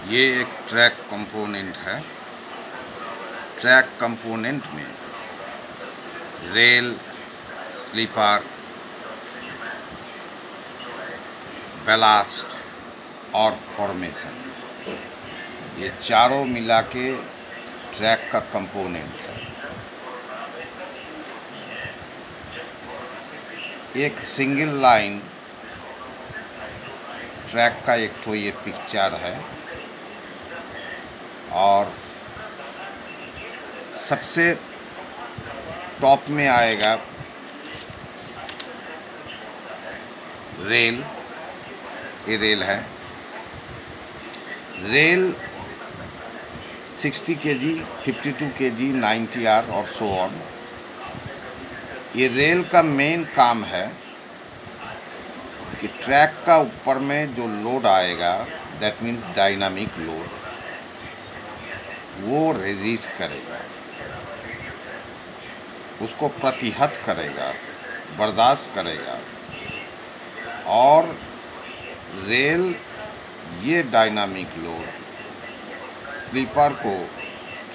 ये एक track component है। ट्रैक कंपोनेंट में रेल, स्लीपर, बैलास्ट और फॉर्मेशन, ये चारों मिला के ट्रैक का कंपोनेंट है। एक सिंगल लाइन ट्रैक का एक तो ये पिक्चर है, और सबसे टॉप में आएगा रेल। ये रेल है। रेल 60 kg, 52 kg, 90 R और सो ऑन। ये रेल का मेन काम है कि ट्रैक का ऊपर में जो लोड आएगा, दैट मीन्स डायनामिक लोड, वो रेजिस्ट करेगा, उसको प्रतिहत करेगा, बर्दाश्त करेगा, और रेल ये डायनामिक लोड स्लीपर को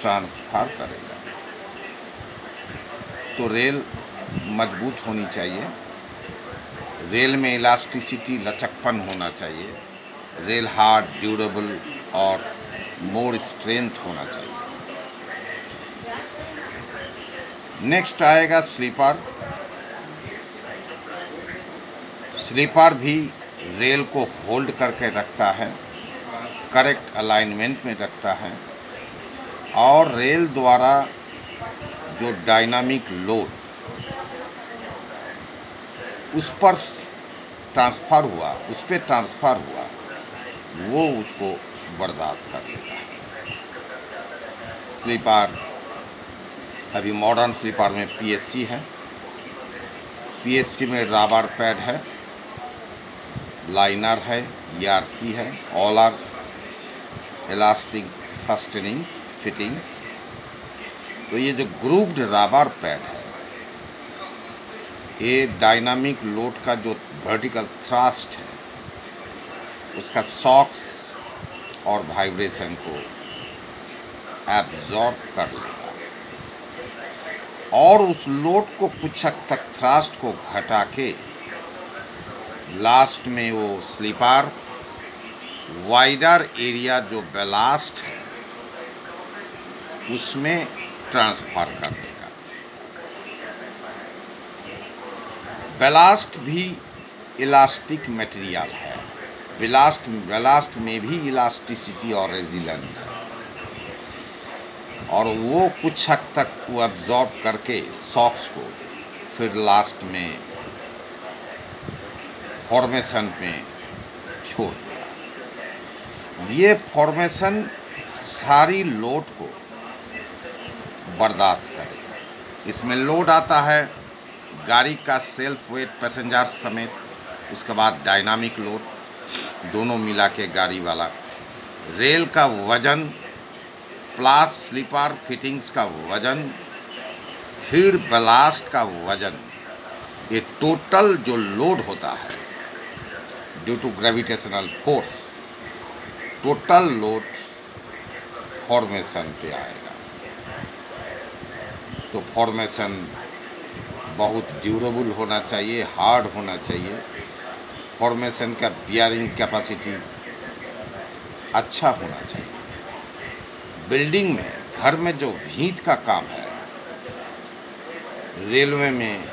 ट्रांसफर करेगा। तो रेल मजबूत होनी चाहिए, रेल में इलास्टिसिटी, लचकपन होना चाहिए, रेल हार्ड, ड्यूरेबल और मोर स्ट्रेंथ होना चाहिए। नेक्स्ट आएगा स्लीपर। स्लीपर भी रेल को होल्ड करके रखता है, करेक्ट अलाइनमेंट में रखता है, और रेल द्वारा जो डायनामिक लोड उस पर ट्रांसफ़र हुआ, वो उसको बर्दाश्त कर लेता है। स्लीपर, अभी मॉडर्न स्लीपर में पीएससी है। पीएससी में रबर पैड है, लाइनर है, ईआरसी है, ऑलर, इलास्टिक फस्टनिंग्स, फिटिंग्स। तो ये जो ग्रूव्ड रबर पैड है, ये डायनामिक लोड का जो वर्टिकल थ्रस्ट है, उसका शॉक्स और वाइब्रेशन को एब्जॉर्ब कर लेगा, और उस लोड को कुछ हद तक थ्रस्ट को घटा के लास्ट में वो स्लीपर वाइडर एरिया जो बैलास्ट है उसमें ट्रांसफर कर देगा। बैलास्ट भी इलास्टिक मटेरियल है। बैलास्ट में भी इलास्टिसिटी और रेजिलेंस है, और वो कुछ हद तक वो एब्जॉर्ब करके शॉक्स को फिर लास्ट में फॉर्मेशन पे छोड़ दिया। ये फॉर्मेशन सारी लोड को बर्दाश्त करेगा। इसमें लोड आता है गाड़ी का सेल्फ वेट, पैसेंजर समेत, उसके बाद डायनामिक लोड, दोनों मिला के गाड़ी वाला, रेल का वजन प्लस स्लीपर फिटिंग्स का वजन, फिर बैलास्ट का वजन, ये टोटल जो लोड होता है due to gravitational force, total load formation पे आएगा। तो फॉर्मेशन बहुत ड्यूरेबल होना चाहिए, हार्ड होना चाहिए। फॉर्मेशन का बियरिंग कैपेसिटी अच्छा होना चाहिए। बिल्डिंग में, घर में जो भीत का काम है, रेलवे में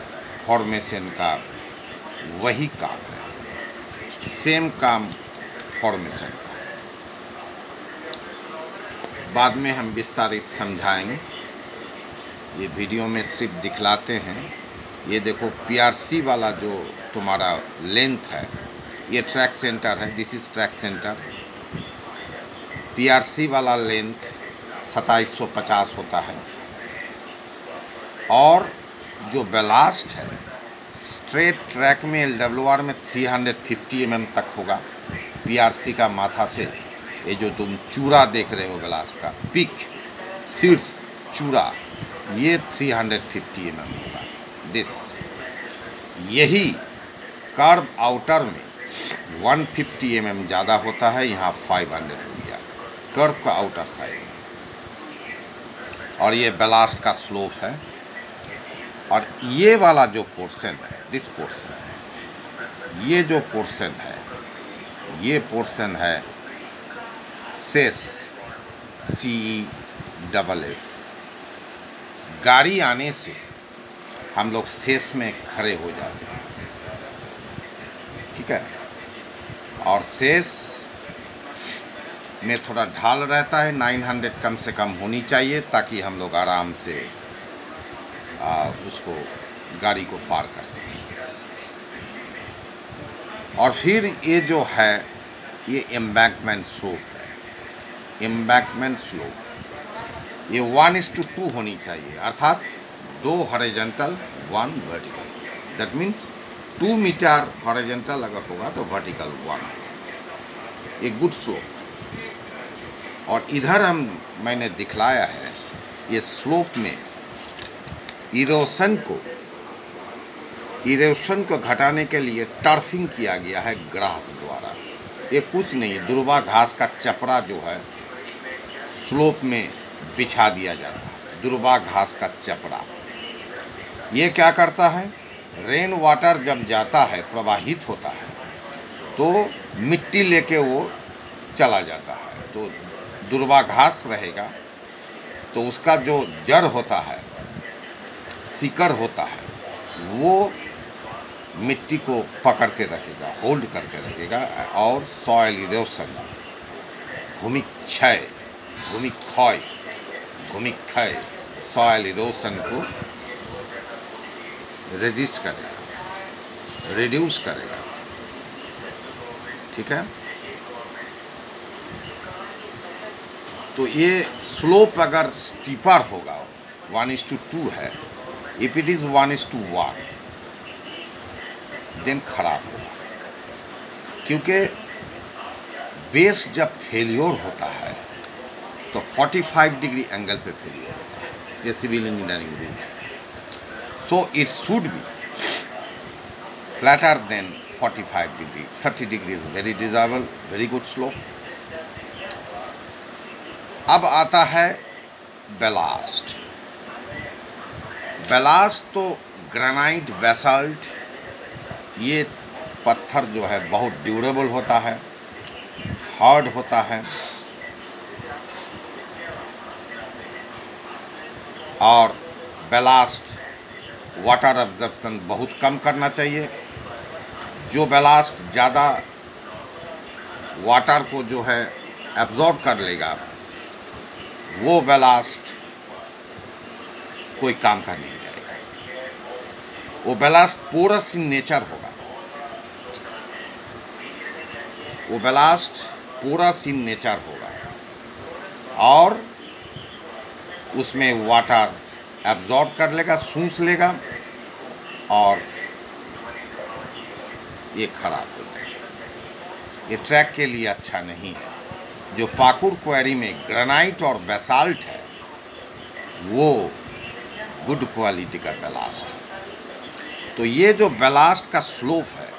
फॉर्मेशन का वही काम है, सेम काम फॉर्मेशन का। बाद में हम विस्तारित समझाएंगे। ये वीडियो में सिर्फ दिखलाते हैं। ये देखो पीआरसी वाला जो तुम्हारा लेंथ है, ये ट्रैक सेंटर है, this is track centre. PRC वाला लेंथ 2750 होता है, और जो बैलास्ट है स्ट्रेट ट्रैक में एलडब्ल्यूआर में 350 mm तक होगा। पीआरसी का माथा से ये जो तुम चूड़ा देख रहे हो बैलास्ट का पिक, शीर्ष चूड़ा, ये 350 mm होगा। दिस यही कर्व आउटर में 150 mm ज़्यादा होता है, यहाँ 500 हो गया कर्व का आउटर साइड में। और ये बेलास्ट का स्लोप है। और ये वाला जो पोर्शन है, दिस पोर्शन, ये जो पोर्शन है, ये पोर्शन है सेस, CESS। गाड़ी आने से हम लोग सेस में खड़े हो जाते हैं, ठीक है। और सेस में थोड़ा ढाल रहता है, 900 कम से कम होनी चाहिए ताकि हम लोग आराम से उसको गाड़ी को पार कर सकें। और फिर ये जो है ये एम्बैंकमेंट स्लोप है। एम्बैंकमेंट स्लोप ये 1:2 होनी चाहिए, अर्थात 2 horizontal 1 vertical. That means 2 metre horizontal अगर होगा तो वर्टिकल 1, ये गुड स्लोप। और इधर मैंने दिखलाया है ये स्लोप में इरोशन को घटाने के लिए टर्फिंग किया गया है ग्रास द्वारा। ये कुछ नहीं, दुर्वा घास का चपड़ा जो है स्लोप में बिछा दिया जाता है। दुर्वा घास का चपड़ा ये क्या करता है, रेन वाटर जब जाता है, प्रवाहित होता है, तो मिट्टी लेके वो चला जाता है। तो दुर्वा घास रहेगा तो उसका जो जड़ होता है, सिकड़ होता है, वो मिट्टी को पकड़ के रखेगा, होल्ड करके रखेगा। और सॉइल इरोशन, भूमिक्षय सॉइल इरोशन को रेजिस्ट करेगा, रिड्यूस करेगा, ठीक है। तो ये स्लोप अगर स्टीपर होगा, 1:2 है, इफ इट इज़ 1:1 देन खराब होगा, क्योंकि बेस जब फेलियर होता है तो 45 डिग्री एंगल पे फेलियर होता है, ये सिविल इंजीनियरिंग रूल है। So it should be flatter than 45 degree. 30 degree is very desirable, very good slope. अब आता है बेलास्ट। बेलास्ट तो ग्रेनाइट, बेसाल्ट, ये पत्थर जो है बहुत ड्यूरेबल होता है, हार्ड होता है और बेलास्ट वाटर एब्जॉर्प्शन बहुत कम करना चाहिए। जो बेलास्ट ज़्यादा वाटर को जो है एब्जॉर्ब कर लेगा, वो बेलास्ट कोई काम का नहीं जाएगा। वो बेलास्ट पोरस इन नेचर होगा, वो बेलास्ट पोरस इन नेचर होगा और उसमें वाटर एब्जॉर्ब कर लेगा, सूंस लेगा और ये खराब हो जाएगा। ये ट्रैक के लिए अच्छा नहीं है। जो पाकुड़ क्वेरी में ग्रेनाइट और बेसाल्ट है वो गुड क्वालिटी का बेलास्ट है। तो ये जो बेलास्ट का स्लोप है,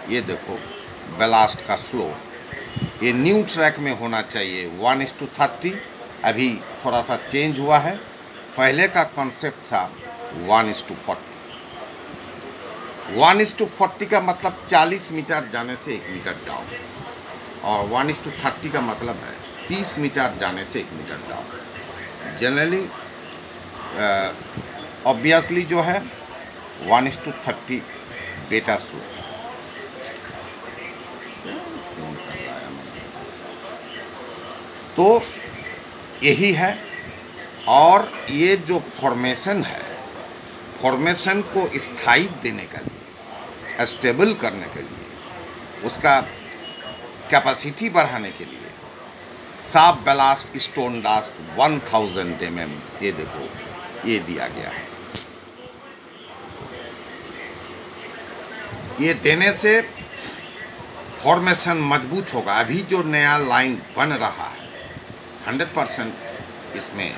ये देखो बेलास्ट का स्लोप, ये न्यू ट्रैक में होना चाहिए 1:30। अभी थोड़ा सा चेंज हुआ है, पहले का कॉन्सेप्ट था 1:40। 1:40 का मतलब 40 मीटर जाने से 1 मीटर डाउन, और 1:30 का मतलब है 30 मीटर जाने से 1 मीटर डाउन। जनरली ऑब्वियसली जो है 1:30 बेटर स्लोप। तो यही है। और ये जो फॉर्मेशन है, फॉर्मेशन को स्थायी देने के लिए, स्टेबल करने के लिए, उसका कैपेसिटी बढ़ाने के लिए साफ बेलास्ट स्टोन डास्ट 1000 mm, ये देखो ये दिया गया है। ये देने से फॉर्मेशन मजबूत होगा। अभी जो नया लाइन बन रहा है 100% इसमें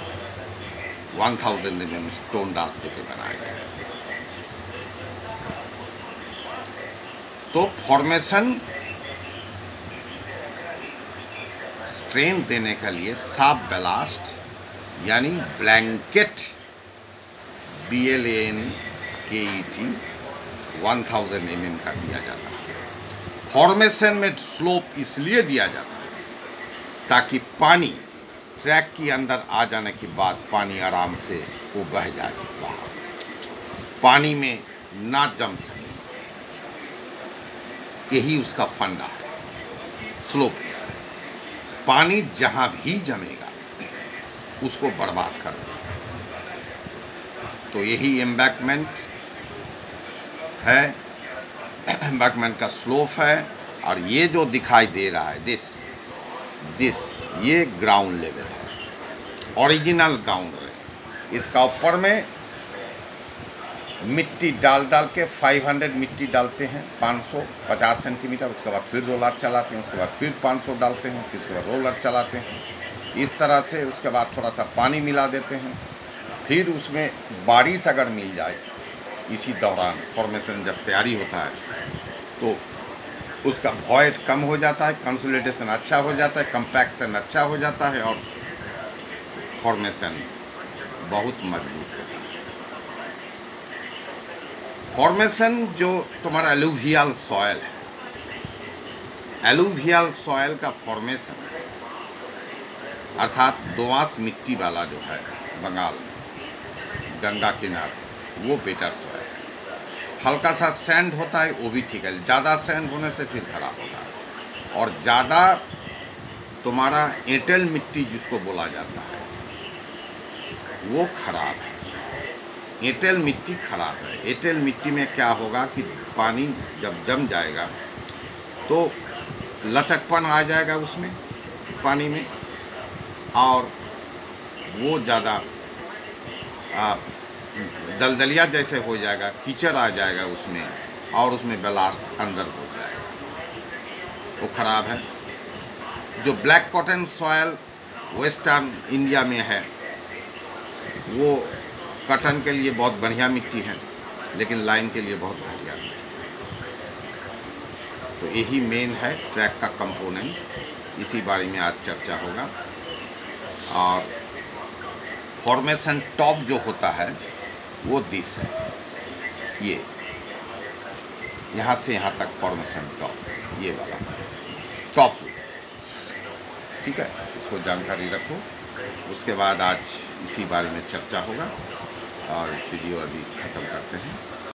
1000 mm स्टोन डास्ट देके बनाया गया है। तो फॉर्मेशन स्ट्रेंथ देने के लिए साफ बैलास्ट यानी ब्लैंकेट BLANKET 1000 mm का दिया जाता है। फॉर्मेशन में स्लोप इसलिए दिया जाता है ताकि पानी ट्रैक के अंदर आ जाने के बाद पानी आराम से वो बह जाए, बाहर पानी में ना जम सके। यही उसका फंडा है। स्लोप पानी जहां भी जमेगा उसको बर्बाद कर देगा। तो यही एम्बैंकमेंट है, एम्बैंकमेंट का स्लोप है। और ये जो दिखाई दे रहा है दिस ये ग्राउंड लेवल है, ओरिजिनल ग्राउंड है। इसका ऊपर में मिट्टी डाल के 500 मिट्टी डालते हैं, 550 सेंटीमीटर। उसके बाद फिर रोलर चलाते हैं, उसके बाद फिर 500 डालते हैं, फिर उसके बाद रोलर चलाते हैं। इस तरह से उसके बाद थोड़ा सा पानी मिला देते हैं। फिर उसमें बारिश अगर मिल जाए इसी दौरान, फॉर्मेशन जब तैयारी होता है तो उसका वॉइड कम हो जाता है, कंसोलिडेशन अच्छा हो जाता है, कंपैक्शन अच्छा हो जाता है और फॉर्मेशन बहुत मजबूत होता है। फॉर्मेशन जो तुम्हारा एलुवियल सॉयल है, एलुवियल सॉयल का फॉर्मेशन अर्थात दोआंश मिट्टी वाला जो है बंगाल में गंगा किनारे, वो बेटर सॉयल है। हल्का सा सैंड होता है वो भी ठीक है, ज़्यादा सैंड होने से फिर खराब होता है। और ज़्यादा तुम्हारा एंटेल मिट्टी जिसको बोला जाता है वो खराब है। एंटेल मिट्टी खराब है। एंटेल मिट्टी में क्या होगा कि पानी जब जम जाएगा तो लचकपन आ जाएगा उसमें पानी में, और वो ज़्यादा दलदलिया जैसे हो जाएगा, कीचड़ आ जाएगा उसमें और उसमें ब्लास्ट अंदर हो जाएगा, वो खराब है। जो black cotton soil western India में है वो कॉटन के लिए बहुत बढ़िया मिट्टी है, लेकिन लाइन के लिए बहुत घटिया मिट्टी है। तो यही मेन है ट्रैक का कंपोनेंट। इसी बारे में आज चर्चा होगा। और फॉर्मेशन टॉप जो होता है वो दिस है, ये यहाँ से यहाँ तक फॉर्मेशन टॉप, ये वाला टॉप, ठीक है। इसको जानकारी रखो। उसके बाद आज इसी बारे में चर्चा होगा और वीडियो अभी ख़त्म करते हैं।